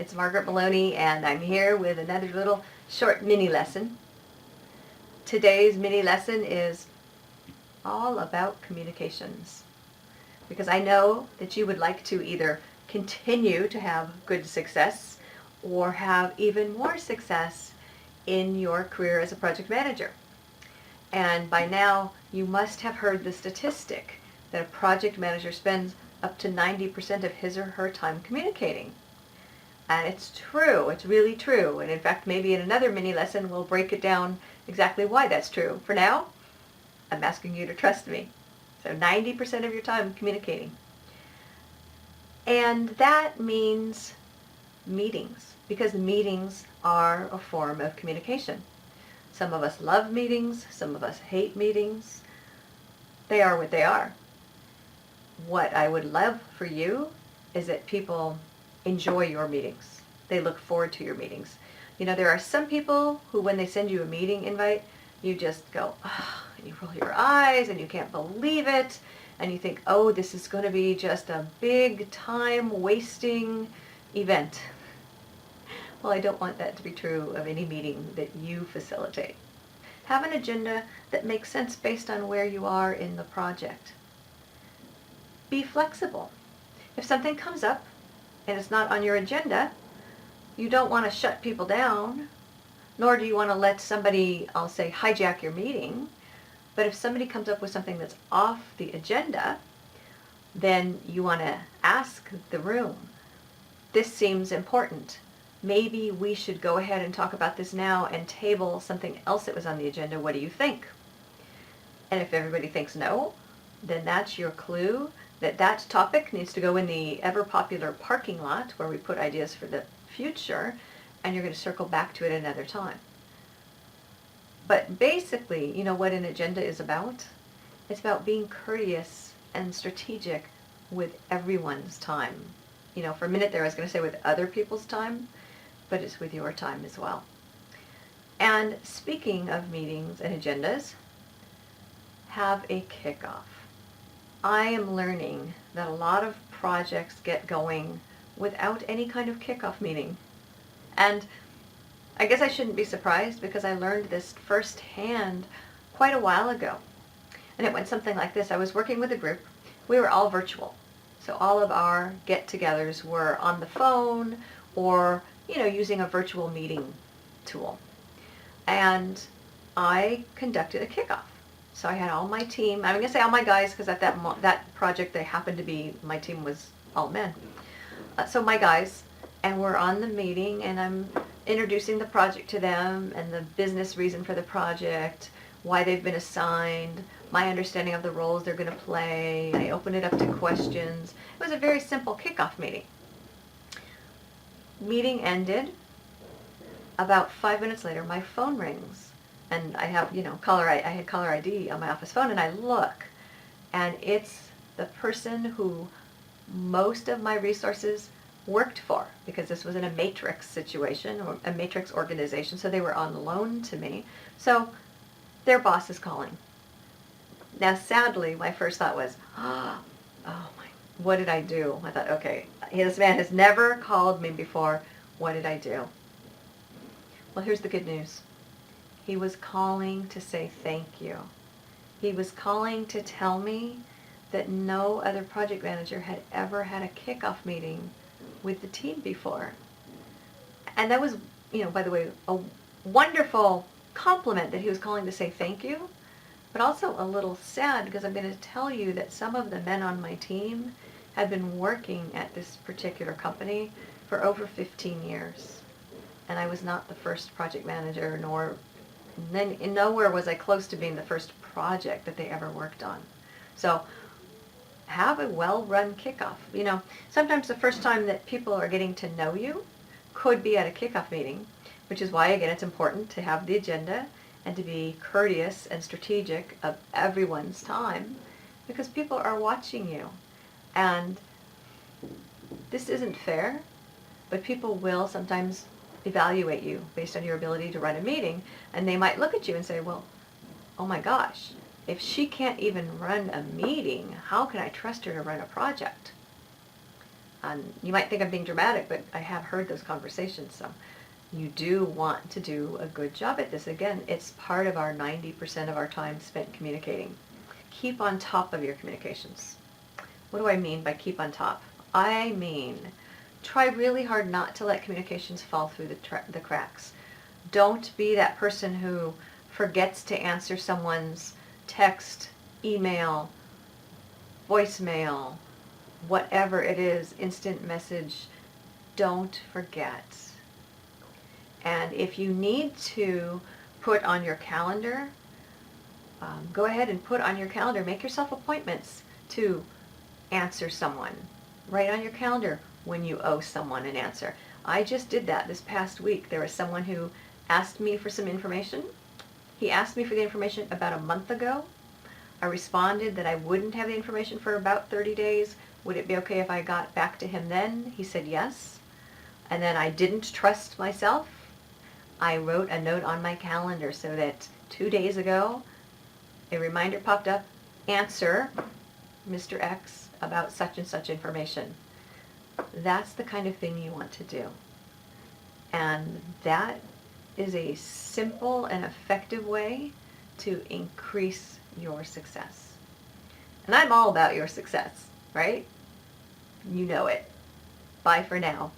It's Margaret Maloney, and I'm here with another little short mini lesson. Today's mini lesson is all about communications, because I know that you would like to either continue to have good success or have even more success in your career as a project manager. And by now, you must have heard the statistic that a project manager spends up to 90% of his or her time communicating. And it's true, it's really true. And in fact, maybe in another mini lesson, we'll break it down exactly why that's true. For now, I'm asking you to trust me. So 90% of your time communicating. And that means meetings, because meetings are a form of communication. Some of us love meetings, some of us hate meetings. They are what they are. What I would love for you is that people enjoy your meetings. They look forward to your meetings. You know, there are some people who, when they send you a meeting invite, you just go, oh, and you roll your eyes and you can't believe it. And you think, oh, this is going to be just a big time-wasting event. Well, I don't want that to be true of any meeting that you facilitate. Have an agenda that makes sense based on where you are in the project. Be flexible. If something comes up and it's not on your agenda, you don't want to shut people down, nor do you want to let somebody, I'll say, hijack your meeting. But if somebody comes up with something that's off the agenda, then you want to ask the room, this seems important. Maybe we should go ahead and talk about this now and table something else that was on the agenda. What do you think? And if everybody thinks no, then that's your clue that that topic needs to go in the ever-popular parking lot where we put ideas for the future, and you're going to circle back to it another time. But basically, you know what an agenda is about? It's about being courteous and strategic with everyone's time. You know, for a minute there I was going to say with other people's time, but it's with your time as well. And speaking of meetings and agendas, have a kickoff. I am learning that a lot of projects get going without any kind of kickoff meeting. And I guess I shouldn't be surprised, because I learned this firsthand quite a while ago. And it went something like this. I was working with a group. We were all virtual. So all of our get-togethers were on the phone or, you know, using a virtual meeting tool. And I conducted a kickoff. So I had all my team. I'm going to say all my guys, because at that project they happened to be, my team was all men. So my guys, and we're on the meeting, and I'm introducing the project to them and the business reason for the project, why they've been assigned, my understanding of the roles they're going to play. I open it up to questions. It was a very simple kickoff meeting. Meeting ended. About 5 minutes later, my phone rings. And I have, you know, I had caller ID on my office phone, and I look, and it's the person who most of my resources worked for, because this was in a matrix situation, or a matrix organization, so they were on loan to me. So their boss is calling. Now, sadly, my first thought was, oh my, what did I do? I thought, okay, this man has never called me before. What did I do? Well, here's the good news. He was calling to say thank you. He was calling to tell me that no other project manager had ever had a kickoff meeting with the team before. And that was, you know, by the way, a wonderful compliment that he was calling to say thank you, but also a little sad, because I'm going to tell you that some of the men on my team had been working at this particular company for over 15 years. And I was not the first project manager, nowhere was I close to being the first project that they ever worked on. So have a well-run kickoff. You know, sometimes the first time that people are getting to know you could be at a kickoff meeting, which is why, again, it's important to have the agenda and to be courteous and strategic of everyone's time, because people are watching you. And this isn't fair, but people will sometimes evaluate you based on your ability to run a meeting, and they might look at you and say, well, oh my gosh, if she can't even run a meeting, how can I trust her to run a project? And you might think I'm being dramatic, but I have heard those conversations. So you do want to do a good job at this. Again, it's part of our 90% of our time spent communicating. Keep on top of your communications. What do I mean by keep on top? I mean, try really hard not to let communications fall through the cracks. Don't be that person who forgets to answer someone's text, email, voicemail, whatever it is, instant message. Don't forget. And if you need to put on your calendar, go ahead and put on your calendar, make yourself appointments to answer someone. Write on your calendar when you owe someone an answer. I just did that this past week. There was someone who asked me for some information. He asked me for the information about a month ago. I responded that I wouldn't have the information for about 30 days. Would it be okay if I got back to him then? He said yes. And then I didn't trust myself. I wrote a note on my calendar so that 2 days ago, a reminder popped up, answer Mr. X about such and such information. That's the kind of thing you want to do. And that is a simple and effective way to increase your success. And I'm all about your success, right? You know it. Bye for now.